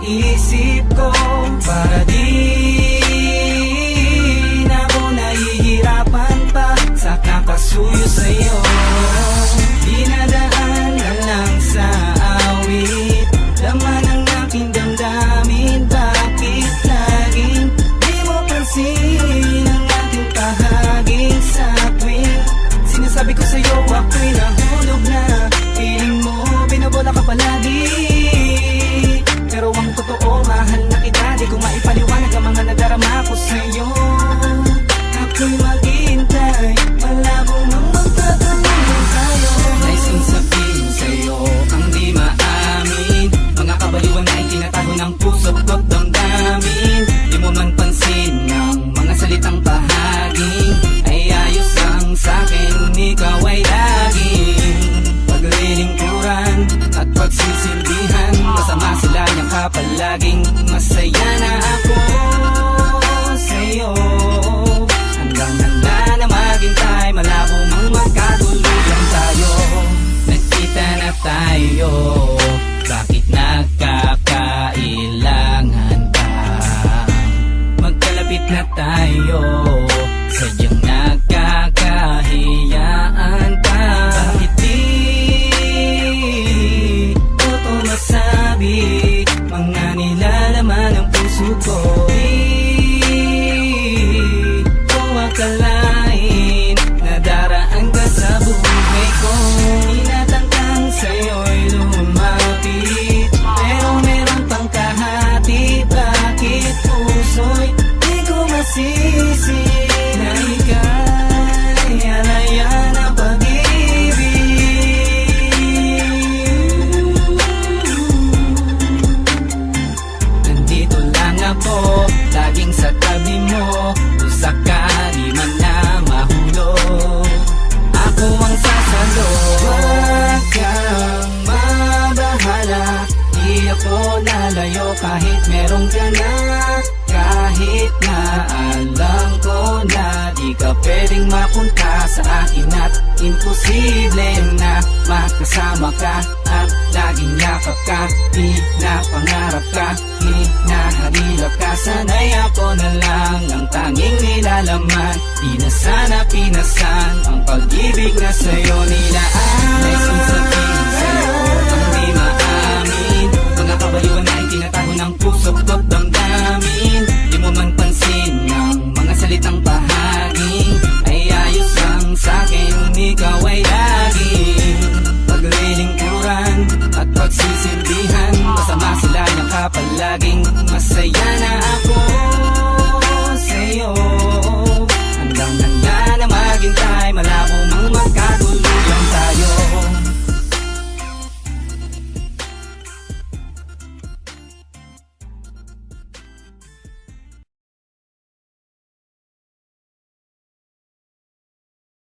isip ko, para di na ako nahihirapan pa sa kakasuyo sa'yo. Dinadaan na lang sa awit, laman ng aking damdamin. Bakit laging di mo pansin ang ating pahaging sa tuwing sinasabi ko sa'yo ako'y nahulog na? Piling mo binabola ka palagi, pero ang totoo mahal na kita. Di ko maipaliwanag ang mga nadarama ko sa'yo. Ako'y maghihintay, malabo mang magtatanong tayo. Naisang sabihin sa'yo ang di maamin, mga kabaliwan na itinatago ng puso't ko't damdamin. Di mo man pansin ang mga salitang bahaging ay ayos ang sa'kin. Ikaw ay laging paglilingkuran at pagsisilbihan. Masama sila niyang kapalaging masaya na ako sa'yo. Hanggang handa na maghintay, malabo mang magkatuluyan tayo. Nagkita na tayo, bakit nagkakailangan pa? Magkalapit na tayo, sadyang nagkakahiyaan pa. Bakit di ko to masabi, mga nilalaman ng puso ko? Di ko akalain na daraan ka sa buhay ko. Tinatangkang sa'yo'y lumapit, pero meron pang kahati. Bakit puso'y di ko masisi na ika'y alaya ng pag-ibig? Nandito lang ako, laging sa tabi mo, kung sakali man na mahulog ako ang sasalo. Huwag kang mabahala, di ako lalayo kahit meron ka na. Kahit na alam ko na di ka pwedeng mapunta sa akin at imposible na makasama ka at laging yakap ka. Pinapangarap ka, hinahalilap ka. Sana'y ako na lang ang tanging nilalaman. Di na sana pinasan ang pag-ibig na sa'yo nilaan. Naisang sabihin sa'yo ang di maamin, mga kabaliwan na itinatago ng puso't ko't damdamin. Di mo man pansin ang mga salitang bahaging ay ayos ang sa'kin. Ikaw ay laging paglilingkuran at pagsisilbihan. Masama sila niyang kapalaging masaya na ako